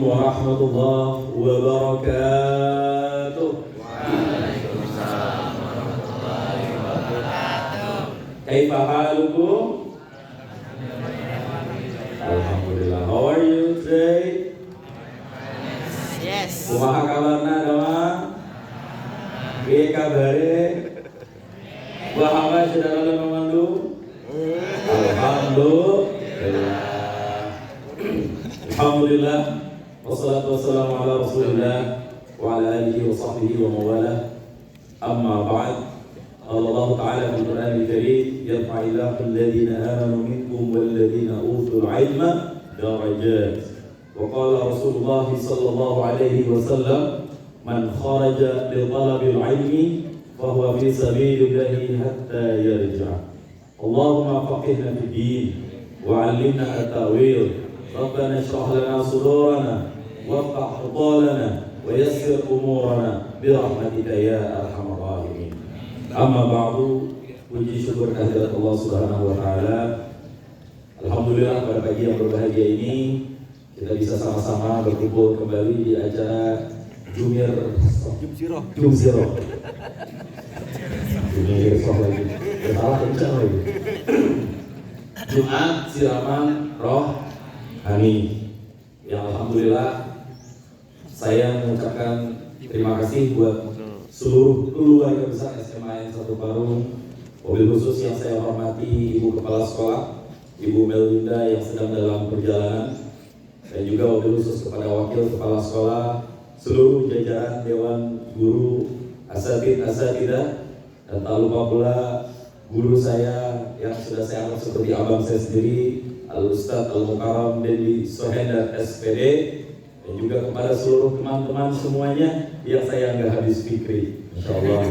warahmatullahi wabarakatuh. Waalaikumsalam warahmatullahi wabarakatuh. Kaifa halukum? Alhamdulillah. How are you today? Yes. Kumaha kabarna dama? Piye kabare? Kumaha saudara memandu? Alhamdulillah. Alhamdulillah. Wassalatu wassalamu ala Rasulillah wa ala alihi wa sahbihi wa mawalah. Amma ba'd. Allah Ta'ala fil Qur'anil Karim yarfa'illahu alladhina amanu minkum walladhina utul 'ilma darajat. Wa qala Rasulullah sallallahu alaihi wasallam man kharaja li talabil 'ilmi fa huwa fi sabilillahi hatta yarja'. Allahumma faqihna fid din wa 'allimna at-ta'wil. Rabbana shrah lana sudurana waftah hutalana wa yassir umurana birahmatika ya arhamar rahimin. Amma ba'du, puji syukur kehadirat Allah Subhanahu wa taala. Alhamdulillah pada pagi yang berbahagia ini kita bisa sama-sama berkumpul kembali di acara Jumir Jumziro. Jumir lagi. Salah kencang lagi. Jumat siraman roh Hani. Yang alhamdulillah saya mengucapkan terima kasih buat seluruh keluarga besar SMA N 1 Parung, wabil khusus yang saya hormati Ibu Kepala Sekolah, Ibu Melinda yang sedang dalam perjalanan, dan juga wabil khusus kepada Wakil Kepala Sekolah, seluruh jajaran Dewan Guru, asatidah, dan tak lupa pula guru saya yang sudah saya anggap seperti abang saya sendiri, Al-Ustadz Al-Mukarram Dendi Sohendar SPD, dan juga kepada seluruh teman-teman semuanya yang saya nggak habis fikri, insyaallah.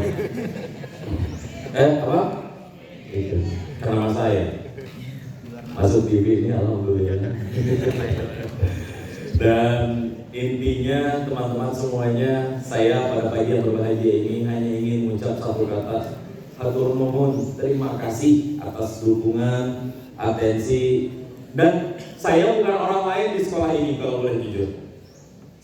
Apa? Itu karena saya masuk TV ini, alhamdulillah. Dan intinya teman-teman semuanya, saya pada pagi yang berbahagia ini hanya ingin mengucap satu kata, hatur nuhun, terima kasih atas dukungan, atensi, dan saya bukan orang lain di sekolah ini kalau boleh jujur.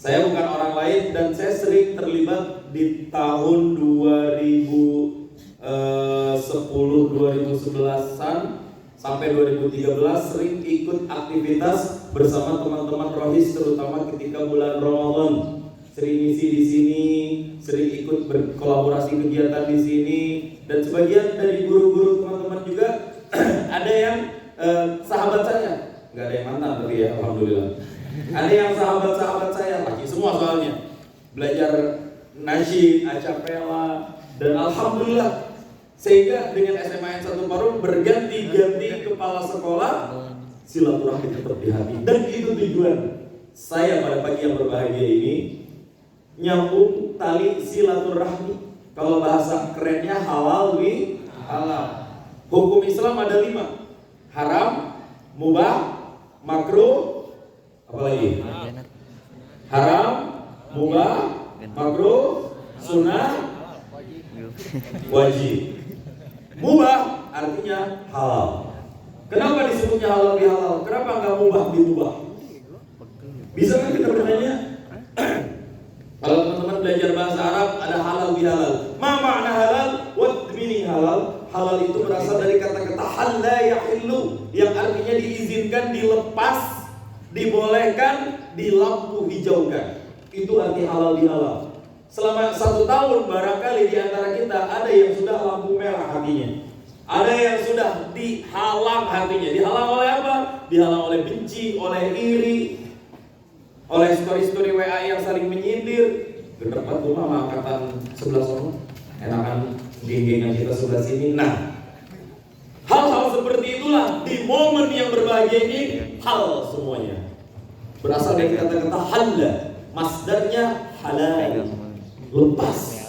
Saya bukan orang lain dan saya sering terlibat di tahun 2010-2011an sampai 2013 sering ikut aktivitas bersama teman-teman Rohis, terutama ketika bulan Ramadan. Sering ngisi di sini, sering ikut berkolaborasi kegiatan di sini, dan sebagian dari guru-guru teman-teman juga ada yang sahabat saya, nggak ada yang mantan tapi ya alhamdulillah. Ada yang sahabat-sahabat saya, laki semua soalnya, belajar nasyid, acapella, dan alhamdulillah sehingga dengan SMA N 1 Parung berganti-ganti kepala sekolah, silaturahmi tetap di hati. Dan itu tujuan saya pada pagi yang berbahagia ini, nyambung tali silaturahmi. Kalau bahasa kerennya halal wi halal. Hukum Islam ada 5: haram, mubah, makruh, apalagi? Haram, mubah, makruh, sunnah, wajib. Mubah artinya halal. Kenapa disebutnya halal bihalal? Kenapa nggak mubah dimubah? Bisa kan kita bertanya? Kalau teman-teman belajar bahasa Arab ada halal bihalal. Ma makna halal? What meaning halal? Halal itu berasal dari kata-kata halla yahillu, yang artinya diizinkan, dilepas, dibolehkan, di lampu hijaukan. Itu arti halal bihalal. Selama 1 tahun barangkali di antara kita ada yang sudah lampu merah hatinya, ada yang sudah dihalang hatinya. Dihalang oleh apa? Dihalang oleh benci, oleh iri, oleh story-story WA yang saling menyindir. Berdebat tuh mah angkatan sebelah sana, enakan geng-gengan kita sebelah sini. Nah, hal-hal seperti itulah di momen yang berbahagia ini, hal semuanya berasal dari kata-kata halla, masdarnya halal, lepas.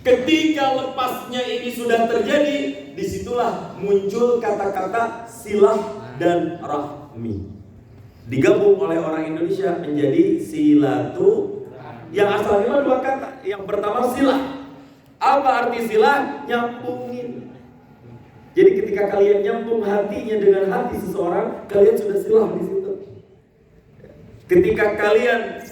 Ketika lepasnya ini sudah terjadi, disitulah muncul kata-kata silah dan rahmi, digabung oleh orang Indonesia menjadi silatu, yang asalnya 2 kata. Yang pertama silah. Apa arti silah? Nyambungin. Jadi ketika kalian nyambung hatinya dengan hati seseorang, kalian sudah silah di situ. Ketika kalian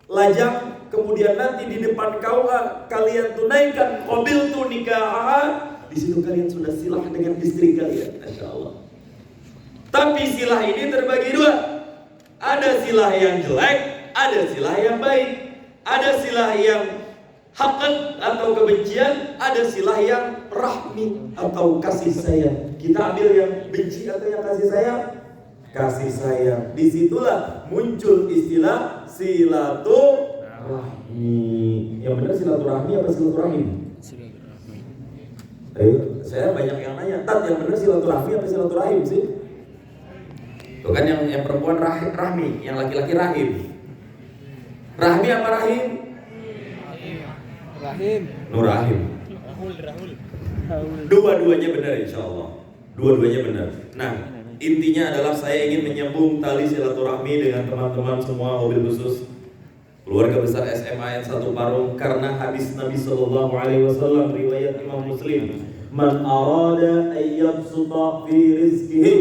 lajang, kemudian nanti di depan KUA kalian tunaikan qabiltu nikah, di situ kalian sudah silah dengan istri kalian. Masya Allah. Tapi silah ini terbagi dua. Ada silah yang jelek, ada silah yang baik. Ada silah yang haqqan atau kebencian, ada silah yang rahmi atau kasih sayang. Kita ambil yang benci atau yang kasih sayang? Kasih sayang. Disitulah muncul istilah silaturahmi. Yang benar silaturahmi apa silaturahim? Saya banyak yang nanya, Tat, yang benar silaturahmi apa silaturahim sih? Tuh kan yang perempuan rahmi, yang laki-laki rahim. Rahmi apa rahim? Rahim. Nurahim. Rahul. Dua-duanya benar insya Allah. Dua-duanya benar. Nah, intinya adalah saya ingin menyambung tali silaturahmi dengan teman-teman semua, mobil khusus keluarga besar SMA N1 Parung, karena hadis Nabi Sallallahu Alaihi Wasallam riwayat Imam Muslim, man arada ayyabsuta fi rizkihi,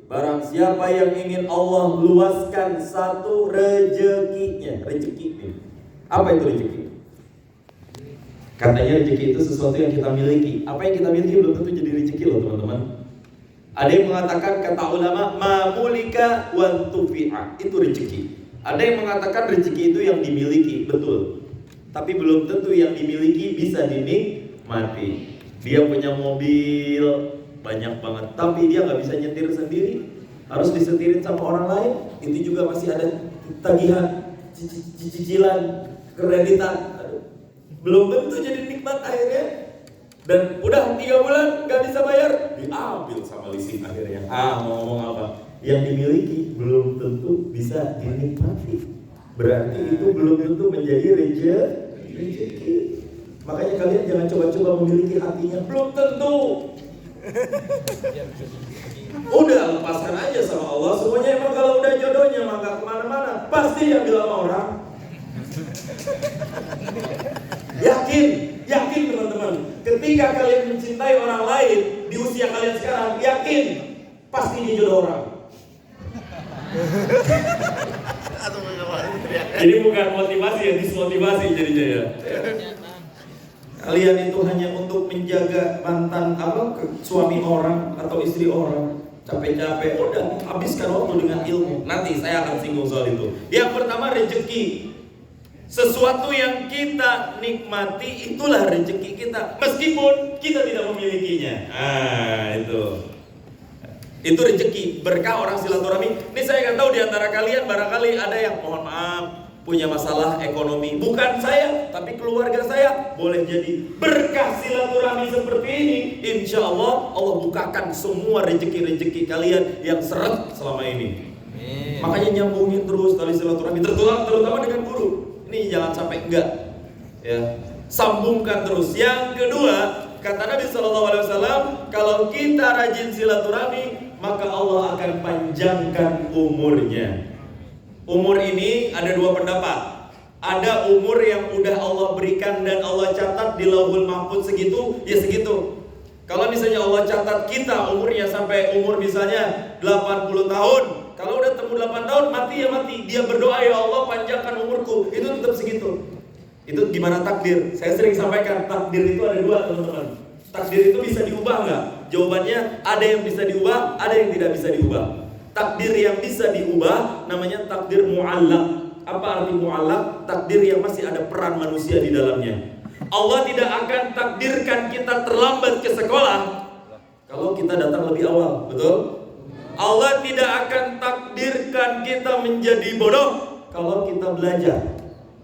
barang siapa yang ingin Allah luaskan satu rezekinya. Rezeki apa itu rezeki? Katanya rezeki itu sesuatu yang kita miliki. Apa yang kita miliki belum tentu jadi rezeki loh teman-teman. Ada yang mengatakan, kata ulama, mamulika wa tufi'a, itu rezeki. Ada yang mengatakan rezeki itu yang dimiliki, betul. Tapi belum tentu yang dimiliki bisa dinikmati. Dia punya mobil banyak banget, tapi dia nggak bisa nyetir sendiri, harus disetirin sama orang lain. Itu juga masih ada tagihan, cicilan, kreditan. Belum tentu jadi nikmat akhirnya. Dan udah 3 bulan nggak bisa bayar, diambil sama leasing akhirnya. Mau ngomong apa? Yang dimiliki belum tentu bisa dinikmati. Berarti itu belum tentu menjadi rezeki. Makanya kalian jangan coba-coba memiliki hatinya, belum tentu. Udah lepaskan aja sama Allah. Semuanya emang kalau udah jodohnya maka kemana-mana pasti diambil sama orang. Yakin teman-teman, ketika kalian mencintai orang lain di usia kalian sekarang, yakin pasti dia jodoh orang. Ini bukan motivasi ya, dismotivasi jadinya ya. Kalian itu hanya untuk menjaga mantan suami orang atau istri orang. Capek-capek, udah habiskan waktu dengan ilmu. Nanti saya akan singgung soal itu. Yang pertama, rezeki. Sesuatu yang kita nikmati itulah rezeki kita, meskipun kita tidak memilikinya. Itu rezeki, berkah orang silaturahmi. Ini saya nggak tahu di antara kalian barangkali ada yang mohon maaf punya masalah ekonomi. Bukan saya, tapi keluarga saya. Boleh jadi berkah silaturahmi seperti ini. Insya Allah, Allah bukakan semua rezeki-rezeki kalian yang seret selama ini. Makanya nyambungin terus tali silaturahmi, terutama dengan guru. Ini jangan sampai enggak, ya. Sambungkan terus. Yang kedua, kata Nabi SAW, kalau kita rajin silaturahmi, maka Allah akan panjangkan umurnya. Umur ini ada 2 pendapat. Ada umur yang udah Allah berikan dan Allah catat di Lauhul Mahfuz segitu, ya segitu. Kalau misalnya Allah catat kita umurnya sampai umur misalnya 80 tahun, kalau udah temu 8 tahun mati ya mati. Dia berdoa, ya Allah panjangkan umurku, itu tetap segitu. Itu gimana takdir? Saya sering sampaikan, takdir itu ada 2 teman-teman. Takdir itu bisa diubah nggak? Jawabannya ada yang bisa diubah, ada yang tidak bisa diubah. Takdir yang bisa diubah namanya takdir mu'allaq. Apa arti mu'allaq? Takdir yang masih ada peran manusia di dalamnya. Allah tidak akan takdirkan kita terlambat ke sekolah kalau kita datang lebih awal, betul? Allah tidak akan takdirkan kita menjadi bodoh kalau kita belajar.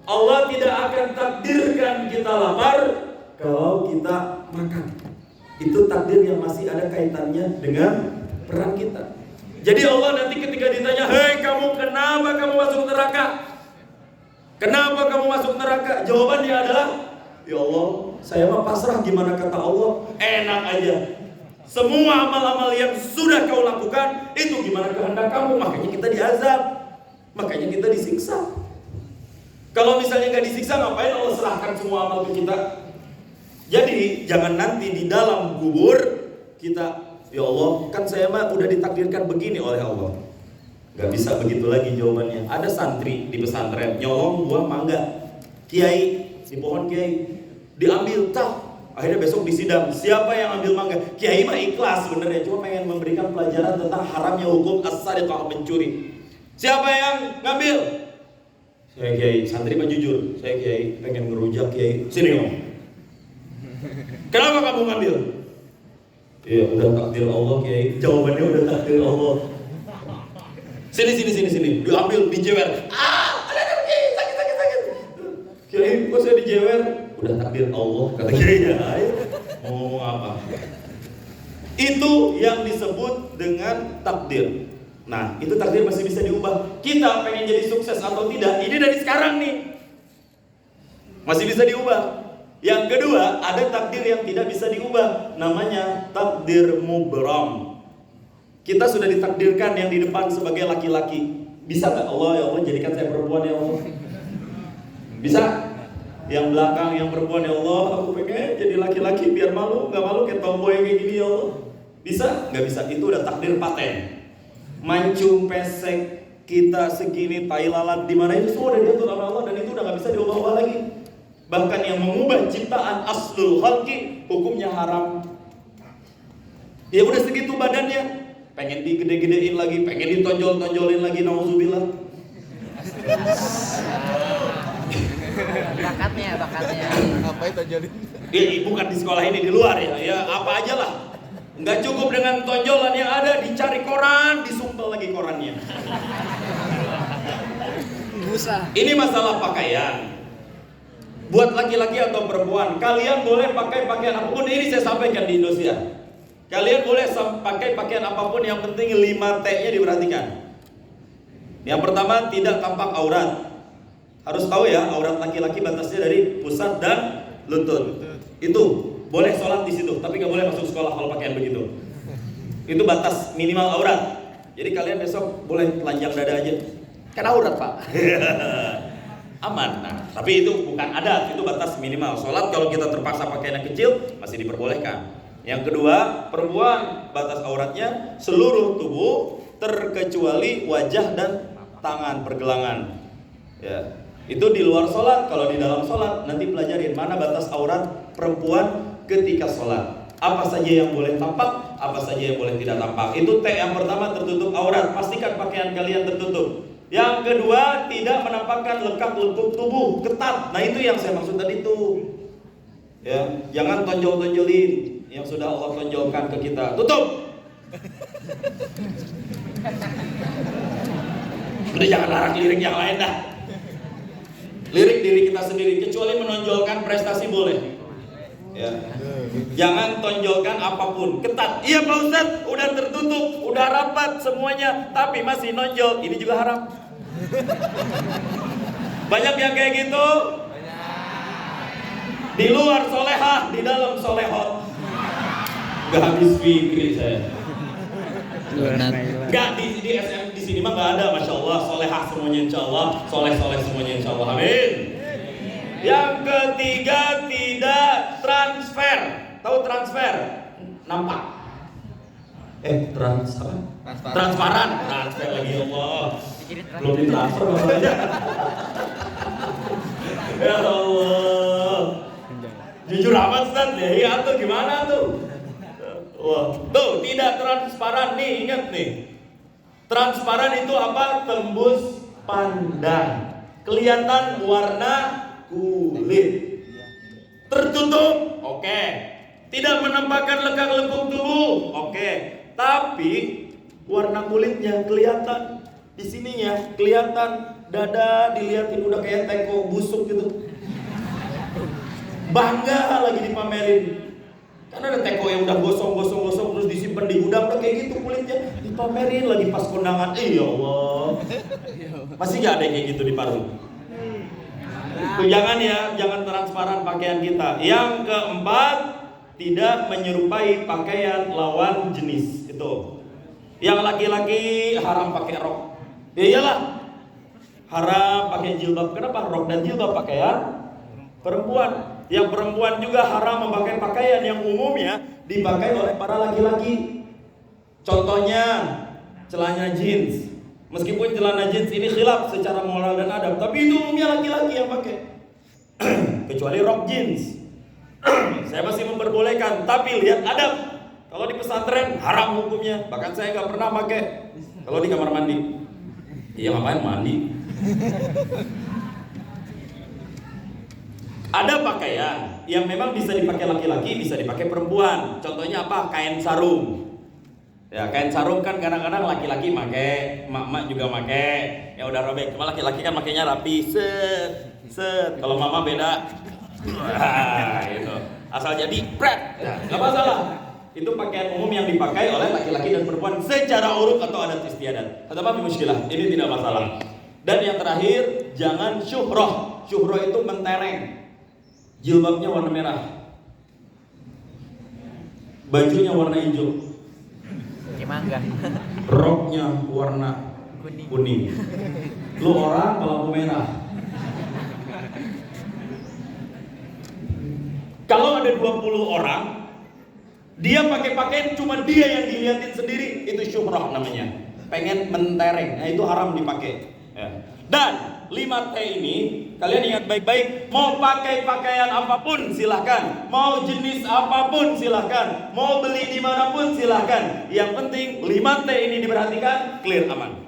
Allah tidak akan takdirkan kita lapar kalau kita makan. Itu takdir yang masih ada kaitannya dengan peran kita. Jadi Allah nanti ketika ditanya, hei kamu kenapa kamu masuk neraka? Kenapa kamu masuk neraka? Jawabannya adalah, ya Allah, saya mah pasrah, gimana kata Allah, enak aja. Semua amal-amal yang sudah kau lakukan, itu gimana kehendak kamu, makanya kita diazab, makanya kita disiksa. Kalau misalnya nggak disiksa, ngapain Allah serahkan semua amal ke kita? Jadi jangan nanti di dalam kubur kita, ya Allah, kan saya mah udah ditakdirkan begini oleh Allah. Gak bisa begitu lagi jawabannya. Ada santri di pesantren nyolong buah mangga kiai di pohon kiai, diambil tak. Akhirnya besok disidang, siapa yang ambil mangga? Kiai mah ikhlas sebenarnya, cuma pengen memberikan pelajaran tentang haramnya hukum as-sariqah, mencuri. Siapa yang ngambil? Saya kiai, santri mah jujur, saya kiai, pengen ngerujak kiai. Sini om. Kenapa kamu ngambil? Iya, udah takdir Allah kiai. Jawabannya udah takdir Allah. Sini. Diambil, dijewer. Ada kiai, sakit. Kiai, kok saya dijewer? Udah takdir Allah, kata kiainya. Ayo, mau ngomong apa? Itu yang disebut dengan takdir. Nah, itu takdir masih bisa diubah. Kita pengen jadi sukses atau tidak, ini dari sekarang nih. Masih bisa diubah. Yang kedua, ada takdir yang tidak bisa diubah. Namanya takdir mubram. Kita sudah ditakdirkan yang di depan sebagai laki-laki. Bisa gak Allah, ya Allah jadikan saya perempuan ya Allah? Bisa? Yang belakang, yang perempuan ya Allah, aku pengen jadi laki-laki biar malu. Gak malu kayak tomboy kayak gini ya Allah. Bisa? Gak bisa, itu udah takdir paten. Mancung, pesek, kita segini, tai lalat, dimana itu semua udah diatur oleh Allah. Dan itu udah gak bisa diubah-ubah lagi. Bahkan yang mengubah ciptaan aslul khalqi, hukumnya haram. Ya udah segitu badannya, pengen digede-gedein lagi, pengen ditonjol-tonjolin lagi, nauzubillah. Bakatnya. Apa itu tonjolin? Bukan di sekolah ini, di luar ya. Ya apa aja lah. Nggak cukup dengan tonjolan yang ada, dicari koran, disumpel lagi korannya. Ini masalah pakaian. Buat laki-laki atau perempuan, kalian boleh pakai pakaian apapun. Ini saya sampaikan di Indonesia. Kalian boleh pakai pakaian apapun, yang penting 5T-nya diperhatikan. Yang pertama, tidak tampak aurat. Harus tahu ya, aurat laki-laki batasnya dari pusat dan lutut. Itu boleh sholat di situ, tapi nggak boleh masuk sekolah kalau pakaian begitu. Itu batas minimal aurat. Jadi kalian besok boleh telanjang dada aja. Kan aurat pak. Aman. Nah, tapi itu bukan adat, itu batas minimal. Sholat kalau kita terpaksa pakaian yang kecil masih diperbolehkan. Yang kedua, perempuan batas auratnya seluruh tubuh terkecuali wajah dan tangan, pergelangan. Ya, itu di luar sholat. Kalau di dalam sholat nanti pelajarin mana batas aurat perempuan ketika sholat. Apa saja yang boleh tampak, apa saja yang boleh tidak tampak. Itu T yang pertama, tertutup aurat. Pastikan pakaian kalian tertutup. Yang kedua, tidak menampakkan lekuk-lekuk tubuh, ketat. Nah itu yang saya maksud tadi tuh. Ya, jangan tonjol-tonjolin yang sudah Allah tonjolkan ke kita. Tutup. Udah jangan larang lirik yang lain dah. Lirik diri kita sendiri, kecuali menonjolkan prestasi boleh. Ya. Jangan tonjolkan apapun, ketat. Iya Pak Ustadz, udah tertutup, udah rapat semuanya, tapi masih nonjol. Ini juga haram. Banyak yang kayak gitu. Di luar solehah, di dalam solehot. Gak habis pikir saya. Gak di SM di sini mah gak ada, masya Allah, solehah semuanya insya Allah, soleh semuanya insya Allah, amin. Yang ketiga, tidak transfer. Tahu transfer? Nampak. Transparan. Transfer lagi Allah. Belum ditransfer masalahnya. Ya Allah. Jujur amat Ustaz, ya tuh gimana tuh? Wah, tuh tidak transparan nih, ingat nih. Transparan itu apa? Tembus pandang. Kelihatan warna kulit. Tertutup, oke. Tidak menampakkan lekuk-lekuk tubuh, oke. Tapi warna kulitnya kelihatan. Di sininya kelihatan, dada dilihatin udah kayak teko busuk gitu. Bangga lagi dipamerin. Karena ada teko yang udah gosong terus disimpan di gudang, udah kayak gitu kulitnya, dipamerin lagi pas kondangan. Ya Allah. Masih gak ada yang kayak gitu di Parung? Jangan ya, jangan transparan pakaian kita. Yang keempat, tidak menyerupai pakaian lawan jenis. Itu. Yang laki-laki haram pakai rok. Ya iyalah. Haram pakai jilbab. Kenapa? Rok dan jilbab pakaian perempuan. Yang perempuan juga haram memakai pakaian yang umumnya dipakai oleh para laki-laki. Contohnya celana jeans. Meskipun celana jeans ini khilaf secara moral dan adab, tapi itu umumnya laki-laki yang pakai. Kecuali rok jeans. Saya masih memperbolehkan, tapi lihat adab. Kalau di pesantren haram hukumnya. Bahkan saya nggak pernah pakai. Kalau di kamar mandi, iya ngapain mandi? Ada pakaian yang memang bisa dipakai laki-laki, bisa dipakai perempuan. Contohnya apa? Kain sarung. Ya, kain sarung kan kadang-kadang laki-laki pakai, mak-mak juga pakai. Ya udah robek. Cuma laki-laki kan makainya rapi, set. Kalau mama beda. Gitu. Asal jadi pret. Ya, nggak masalah. Itu pakaian umum yang dipakai oleh laki-laki dan perempuan secara uruf atau adat istiadat. Atau apa muskilah? Ini tidak masalah. Dan yang terakhir, jangan syuhroh. Syuhroh itu mentereng. Jilbabnya warna merah, bajunya warna hijau, Mangga. roknya warna kuning. Lu orang kalau merah. Kalau ada 20 orang, dia pakai pakaian cuma dia yang dilihatin sendiri, itu syuhrah namanya. Pengen mentereng, nah itu haram dipakai. Ya. Dan 5T ini, kalian ingat baik-baik, mau pakai pakaian apapun silahkan, mau jenis apapun silahkan, mau beli dimanapun silahkan. Yang penting 5T ini diperhatikan, clear, aman.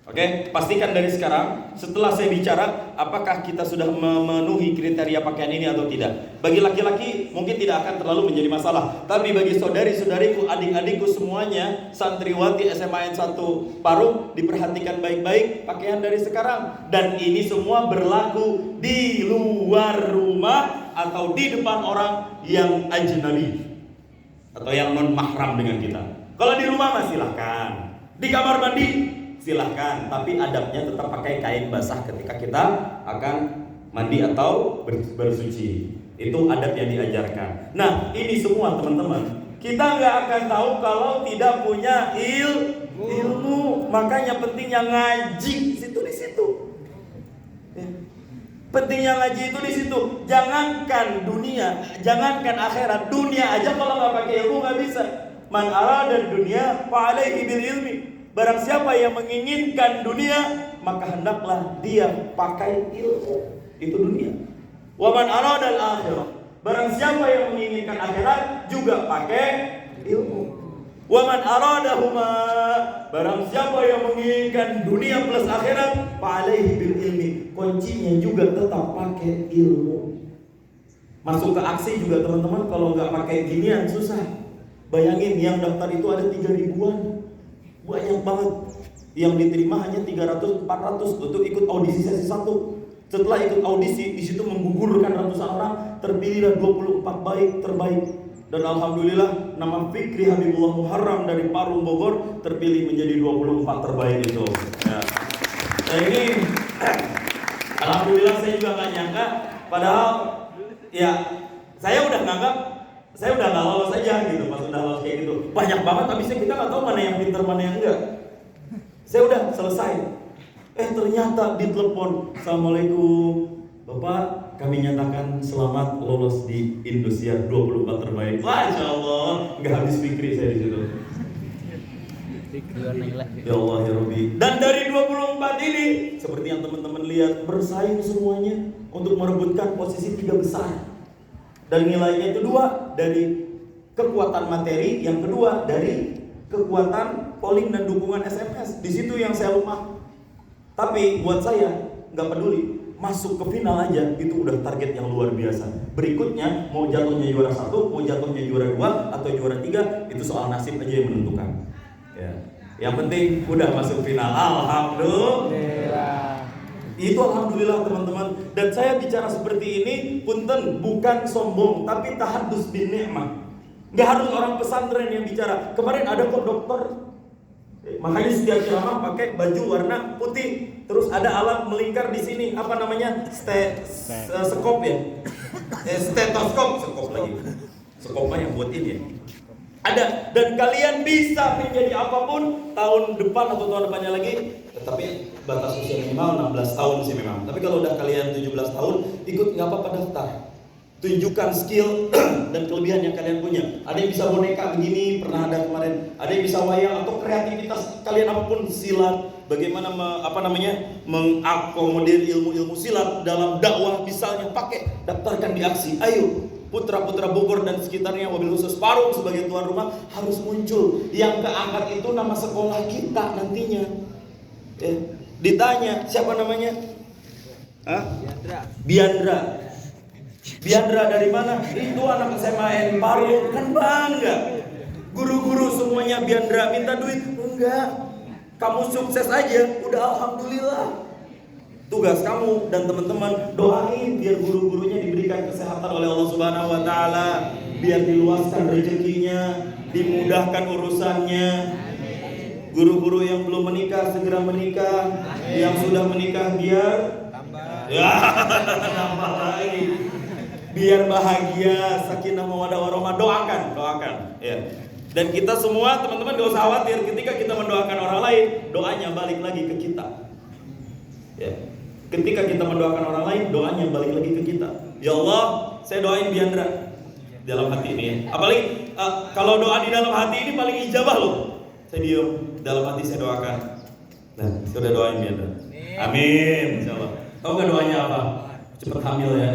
Oke, pastikan dari sekarang, setelah saya bicara, apakah kita sudah memenuhi kriteria pakaian ini atau tidak. Bagi laki-laki mungkin tidak akan terlalu menjadi masalah, tapi bagi saudari-saudariku, adik-adikku semuanya, santriwati SMA N1 Parung, diperhatikan baik-baik pakaian dari sekarang. Dan ini semua berlaku di luar rumah atau di depan orang yang ajnabi atau yang non mahram dengan kita. Kalau di rumah mah silahkan, di kamar mandi silahkan, tapi adabnya tetap pakai kain basah ketika kita akan mandi atau bersuci. Itu adab yang diajarkan. Nah, ini semua teman-teman, kita nggak akan tahu kalau tidak punya ilmu. Makanya pentingnya ngaji di situ. Pentingnya ngaji itu di situ. Jangankan dunia, jangankan akhirat, dunia aja kalau nggak pakai ilmu nggak bisa. Man arada dunia fa alaihi bil ilmi. Barang siapa yang menginginkan dunia, maka hendaklah dia pakai ilmu. Itu dunia. Wa man arada al-akhirah. Barang siapa yang menginginkan akhirat juga pakai ilmu. Wa man aradahuma. Barang siapa yang menginginkan dunia plus akhirat, fa alaihi bil ilmi. Kuncinya juga tetap pakai ilmu. Masuk ke aksi juga teman-teman, kalau nggak pakai ginian susah. Bayangin yang daftar itu ada 3.000-an. Banyak banget. Yang diterima hanya 300-400 untuk ikut audisi sesi 1. Setelah ikut audisi, di situ menggugurkan ratusan orang, terpilihlah 24 terbaik. Dan alhamdulillah nama Fikri Habibullah Muharram dari Parung Bogor terpilih menjadi 24 terbaik itu. Ya. Nah ini alhamdulillah saya juga nggak nyangka, padahal ya saya udah nganggap saya udah nggak lolos aja gitu. Pas udah lolos kayak gitu banyak banget, habisnya kita nggak tahu mana yang pintar mana yang enggak. Saya udah selesai, ternyata ditelepon, Assalamualaikum Bapak, kami nyatakan selamat lolos di Indosiar 24 terbaik. Masya Allah, nggak habis pikir saya di situ. Ya Allah ya Rabbi. Dan dari 24 ini, seperti yang teman-teman lihat, bersaing semuanya untuk merebutkan posisi 3 besar. Dan nilainya itu 2 dari kekuatan materi, yang kedua dari kekuatan polling dan dukungan SMS. Di situ yang saya lemah. Tapi buat saya nggak peduli, masuk ke final aja itu udah target yang luar biasa. Berikutnya mau jatuhnya juara 1, mau jatuhnya juara 2 atau juara 3, itu soal nasib aja yang menentukan. Ya. Yang penting udah masuk final. Alhamdulillah. Itu alhamdulillah teman-teman. Dan saya bicara seperti ini punten bukan sombong, tapi tahadus bin ni'mah. Nggak harus orang pesantren yang bicara. Kemarin ada kok dokter, makanya setiap ceramah pakai baju warna putih. Terus ada alat melingkar di sini, apa namanya? Skop ya? Stetoskop, skop lagi. Skop yang buat ini ya. Ada, dan kalian bisa menjadi apapun tahun depan atau tahun depannya lagi. Tetapi batas usia minimal 16 tahun sih memang. Tapi kalau udah kalian 17 tahun, ikut nggak apa-apa daftar. Tunjukkan skill dan kelebihan yang kalian punya. Ada yang bisa boneka begini, pernah ada kemarin. Ada yang bisa wayang atau kreativitas kalian apapun, silat, bagaimana mengakomodir ilmu-ilmu silat dalam dakwah misalnya, pakai, daftarkan di aksi. Ayo, putra-putra Bogor dan sekitarnya, wabil khusus Parung sebagai tuan rumah harus muncul. Yang keangkat itu nama sekolah kita nantinya. Ditanya, siapa namanya? Biandra. Biandra dari mana? Itu anak SMA Parung, kan bangga. Guru-guru semuanya Biandra minta duit? Enggak. Kamu sukses aja, udah alhamdulillah. Tugas kamu dan teman-teman doain biar guru-gurunya diberikan kesehatan oleh Allah Subhanahu wa taala, biar diluaskan rezekinya, dimudahkan urusannya. Guru-guru yang belum menikah segera menikah, yang sudah menikah biar tambah lagi. Biar bahagia, sakinah mawaddah warahmah. Doakan ya. Dan kita semua teman-teman gak usah khawatir ketika kita mendoakan orang lain, doanya balik lagi ke kita. Ya. Ketika kita mendoakan orang lain, doanya balik lagi ke kita. Ya Allah, saya doain Biandra dalam hati ini. Apalagi kalau doa di dalam hati ini paling ijabah loh. Saya diem, dalam hati saya doakan. Nah, sudah doain Biandra. Amin, insyaallah. Tahu gak doanya apa? Cepet hamil ya.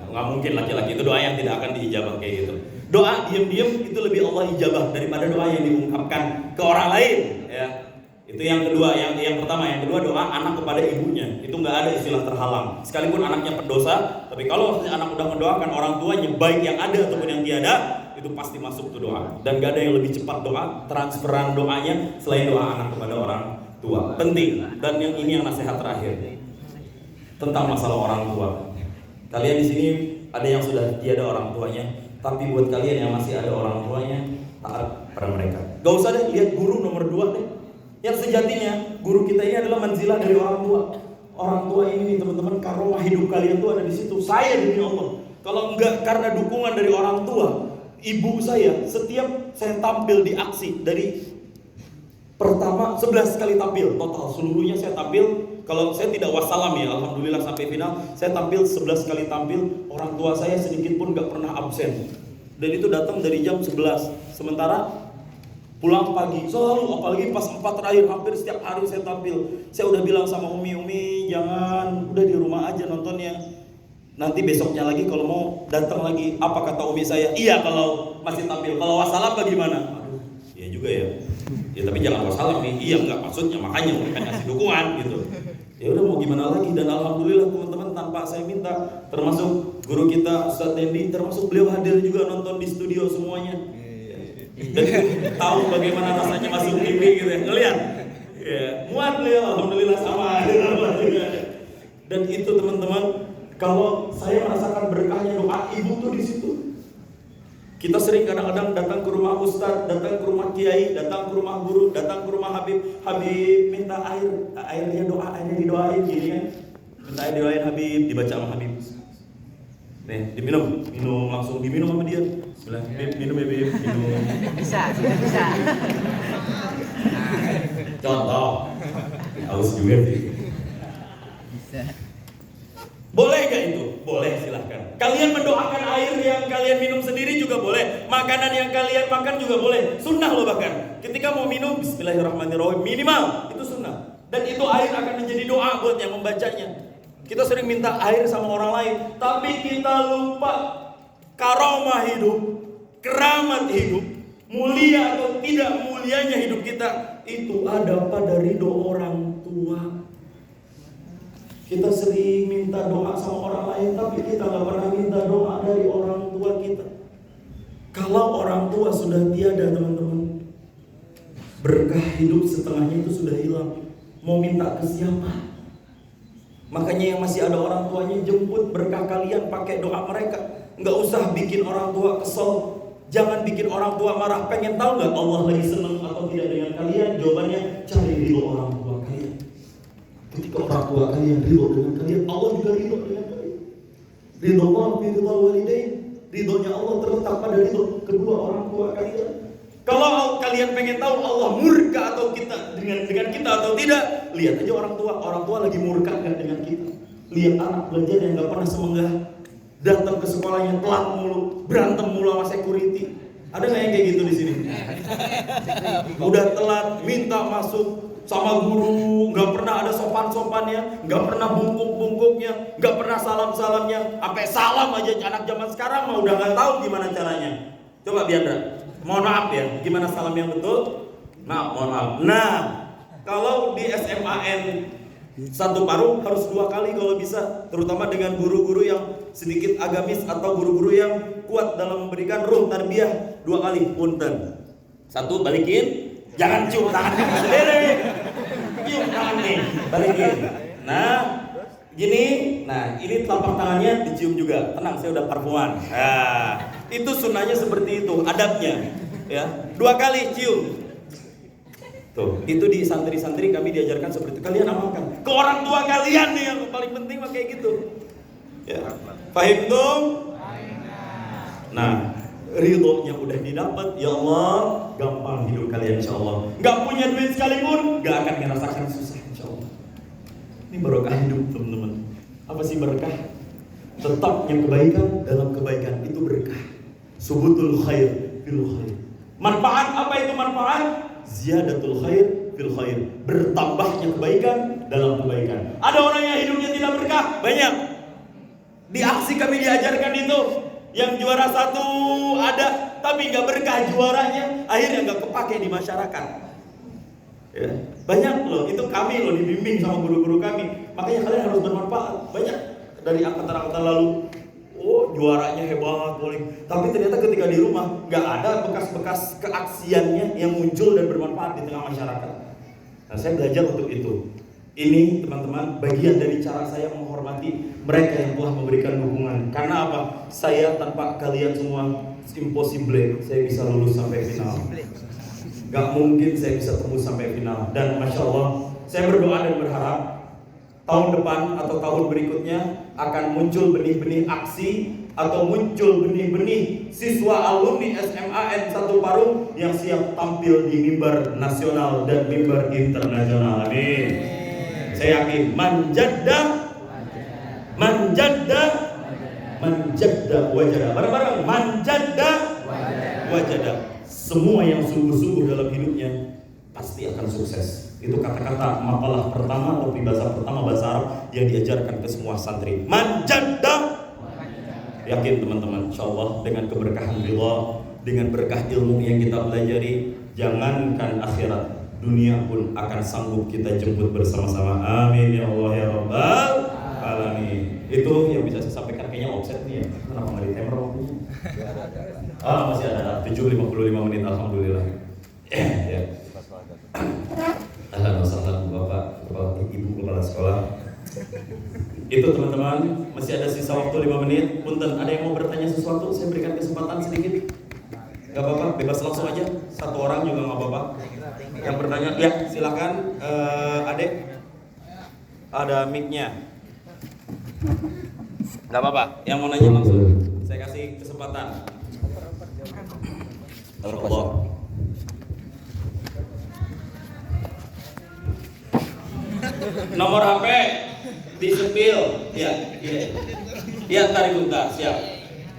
Nggak mungkin laki-laki itu doa yang tidak akan diijabah kayak gitu. Doa diam-diam itu lebih Allah ijabah daripada doa yang diungkapkan ke orang lain. Ya, itu yang kedua. Yang pertama, yang kedua doa anak kepada ibunya itu nggak ada istilah terhalang. Sekalipun anaknya pendosa, tapi kalau anak udah mendoakan orang tuanya baik yang ada ataupun yang tiada, itu pasti masuk tuh doa. Dan nggak ada yang lebih cepat doa transferan doanya selain doa anak kepada orang tua. Penting. Dan ini yang nasihat terakhir tentang masalah orang tua. Kalian di sini ada yang sudah tiada orang tuanya, tapi buat kalian yang masih ada orang tuanya, taat pada mereka. Gak usah deh lihat guru nomor 2 deh. Yang sejatinya guru kita ini adalah manzilah dari orang tua. Orang tua ini teman-teman, karomah hidup kalian tuh ada di situ. Saya demi Allah, kalau enggak karena dukungan dari orang tua, ibu saya setiap saya tampil di aksi dari pertama 11 kali tampil total seluruhnya saya tampil. Kalau saya tidak wassalam ya, alhamdulillah sampai final saya tampil 11 kali tampil. Orang tua saya sedikit pun gak pernah absen. Dan itu datang dari jam 11. Sementara pulang pagi selalu, apalagi pas 4 terakhir hampir setiap hari saya tampil. Saya udah bilang sama Umi jangan, udah di rumah aja nontonnya. Nanti besoknya lagi kalau mau datang lagi. Apa kata Umi saya? Iya kalau masih tampil. Kalau wassalam bagaimana? Aduh, iya juga ya. Ya tapi jangan wassalam nih. Iya enggak, maksudnya makanya mereka kasih dukungan gitu. Ya udah mau gimana lagi. Dan alhamdulillah teman-teman, tanpa saya minta, termasuk guru kita Ustadz Dendi, termasuk beliau hadir juga nonton di studio semuanya. Dan tahu bagaimana rasanya masuk TV gitu ya. Ngeliat ya, muat beliau alhamdulillah sama. Dan itu teman-teman, kalau saya merasakan berkahnya doa ibu tuh di situ. Kita sering kadang-kadang datang ke rumah ustadz, datang ke rumah kiai, datang ke rumah guru, datang ke rumah Habib minta airnya didoain gini kan. Minta air didoain Habib, dibaca sama Habib. Nih, diminum langsung diminum sama dia. Bismillah, Habib, minum ya Habib, minum. Bisa. Contoh. Haus juga sih. Bisa. Boleh gak itu? Boleh, silahkan. Kalian mendoakan air yang kalian minum sendiri juga boleh. Makanan yang kalian makan juga boleh. Sunnah loh bahkan. Ketika mau minum, bismillahirrahmanirrahim, minimal. Itu sunnah. Dan itu air akan menjadi doa buat yang membacanya. Kita sering minta air sama orang lain, tapi kita lupa karomah hidup, keramat hidup, mulia atau tidak mulianya hidup kita, itu ada pada ridho orang tua. Kita sering minta doa sama orang lain, tapi kita gak pernah minta doa dari orang tua kita. Kalau orang tua sudah tiada teman-teman, berkah hidup setengahnya itu sudah hilang. Mau minta ke siapa? Makanya yang masih ada orang tuanya, jemput berkah kalian pakai doa mereka. Gak usah bikin orang tua kesel. Jangan bikin orang tua marah. Pengen tahu gak Allah lagi senang atau tidak dengan kalian? Jawabannya, cari ridho orang tua kalian. Ketika orang tua kalian ridho dengan kalian, Allah juga ridho dengan kalian. Ridho Allah, ridho walidain. Ridhonya Allah terletak pada ridho kedua orang tua kalian. Kalau kalian pengen tahu Allah murka atau kita dengan kita atau tidak, lihat aja orang tua. Orang tua lagi murka nggak dengan kita? Lihat anak belajar yang nggak pernah semenggah, datang ke sekolahnya telat mulu, berantem mulu sama security. Ada nggak yang kayak gitu di sini? Udah telat, minta masuk sama guru, nggak pernah ada sopan-sopannya, nggak pernah bungkuk-bungkuknya, nggak pernah salam-salamnya, sampai salam aja anak zaman sekarang mah udah nggak tahu gimana caranya. Coba Biandra, mohon maaf ya, gimana salam yang betul? Mohon maaf. Nah, kalau di SMAN Satu Parung harus 2 kali kalau bisa, terutama dengan guru-guru yang sedikit agamis atau guru-guru yang kuat dalam memberikan ruh tarbiyah 2 kali. Punten. 1 balikin, jangan cium tangan sendiri. Cium tangan nih, balikin. Nah, gini. Nah, ini telapak tangannya dicium juga. Tenang, saya udah parfuman. Nah, itu sunnahnya seperti itu, adabnya. Ya, 2 kali cium. Tuh, itu di santri-santri kami diajarkan seperti itu. Kalian amalkan. Ke orang tua kalian nih yang paling penting mah kayak gitu. Ya. Paham tuh? Nah, ridhonya udah didapat, ya Allah, gampang hidup kalian insyaallah. Gak punya duit sekalipun, gak akan ngerasakan susah insyaallah. Ini barokah hidup teman-teman. Apa sih berkah? Tetapnya kebaikan dalam kebaikan itu berkah. Subutul khair fil khair. Manfaat apa itu manfaat? Ziyadatul khair fil khair. Bertambahnya kebaikan dalam kebaikan. Ada orang yang hidupnya tidak berkah? Banyak. Di aksi kami diajarkan itu. Yang juara 1 ada, tapi gak berkah juaranya, akhirnya gak kepake di masyarakat. Ya. Banyak loh, itu kami loh dibimbing sama guru-guru kami. Makanya kalian harus bermanfaat. Banyak dari angkatan-angkatan lalu. Oh, juaranya hebat, boleh. Tapi ternyata ketika di rumah nggak ada bekas-bekas keaksiannya yang muncul dan bermanfaat di tengah masyarakat. Nah, saya belajar untuk itu. Ini teman-teman bagian dari cara saya menghormati mereka yang telah memberikan dukungan. Karena apa? Saya tanpa kalian semua impossible saya bisa lulus sampai final. Gak mungkin saya bisa tembus sampai final. Dan Masya Allah, saya berdoa dan berharap tahun depan atau tahun berikutnya akan muncul benih-benih aksi atau muncul benih-benih siswa alumni SMAN Satu Parung yang siap tampil di mimbar nasional dan mimbar internasional. Amin. Saya yakin manjadda wajada. Bareng-bareng manjadda wajada. Semua yang sungguh-sungguh dalam hidupnya pasti akan sukses. Itu kata-kata makalah pertama atau bahasa pertama bahasa Arab yang diajarkan ke semua santri. Manjadda. Yakin teman-teman, insyaallah dengan keberkahan Allah, dengan berkah ilmu yang kita pelajari, jangankan akhirat, dunia pun akan sanggup kita jemput bersama-sama. Amin ya Allah ya Rabbal alamin. Itu yang bisa saya sampaikan. Kayaknya offset nih ya. Kenapa nggak di-timer waktunya? Masih ada 7:55 menit, alhamdulillah. Ya. Ahlan wa sahlan Bapak, Ibu kepala sekolah. Itu teman-teman, masih ada sisa waktu 5 menit. Punten, ada yang mau bertanya sesuatu? Saya berikan kesempatan sedikit. Gak apa-apa, bebas langsung aja. 1 orang juga gak apa-apa. Yang bertanya, ya silakan. Adek, ada mic-nya. Gak apa-apa, yang mau nanya langsung. Saya kasih kesempatan. Allah. Nomor HP disepil, ya, ntar itu ntar, siap.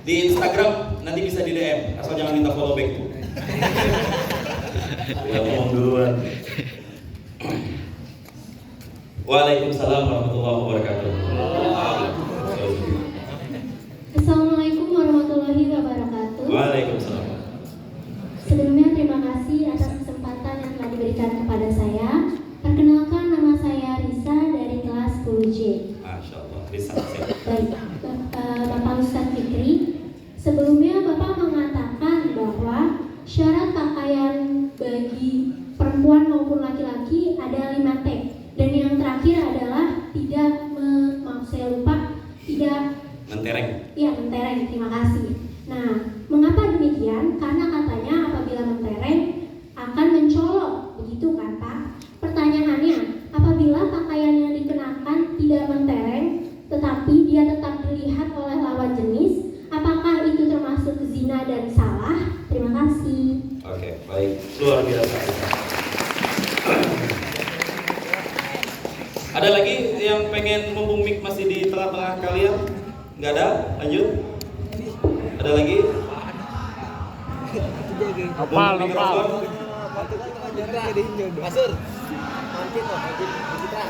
Di Instagram nanti bisa di DM, asal jangan minta follow back tuh. Ya ngomong duluan. Waalaikumsalam warahmatullahi wabarakatuh. Assalamualaikum warahmatullahi wabarakatuh. Waalaikumsalam. Sebelumnya terima kasih atas kesempatan yang telah diberikan kepada saya. Perkenalkan, nama saya Risa dari kelas 10C. Masya Allah, Risa. Baik, Bapak Ustadz Fikri. Sebelumnya Bapak mengatakan bahwa syarat pakaian bagi perempuan maupun laki-laki ada 5 T. Dan yang terakhir adalah tidak maaf saya lupa, tidak mentereng. Iya, mentereng. Terima kasih. Nah, mengapa demikian? Karena katanya apabila mentereng akan mencolok, begitu kan Pak? Pertanyaannya, apabila pakaian yang dikenakan tidak mentereng, tetapi dia tetap dilihat oleh lawan jenis, apakah itu termasuk zina dan salah? Terima kasih. Oke, baik. Luar biasa. Ada lagi yang pengen mumpung mic masih di tengah-tengah kalian? Nggak ada? Lanjut. Ada lagi? Hafal, hafal. Masur. Mampir loh, mampir Citra.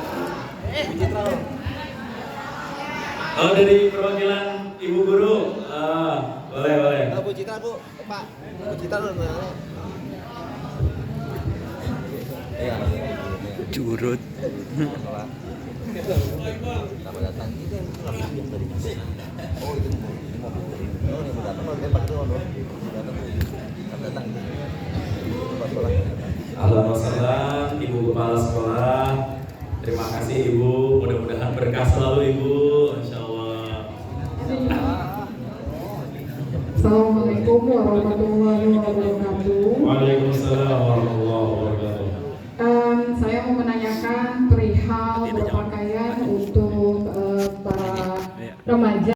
Citra loh. Oh, dari perwakilan Ibu Guru. Boleh, boleh. Bu Citra, Bu. Pak. Bu Citra loh namanya. Iya. Curut. Selamat datang. Itu yang lapis tadi. Oh, itu mau. Oh, ini datang mau Pak itu loh. Datang. Selamat datang. Sekolah. Ahlan wa sahlan, Ibu Kepala Sekolah. Terima kasih Ibu, mudah-mudahan berkah selalu Ibu, Insya Allah. Assalamualaikum warahmatullahi wabarakatuh. Waalaikumsalam warahmatullahi wabarakatuh. Saya mau menanyakan perihal berpakaian untuk para remaja.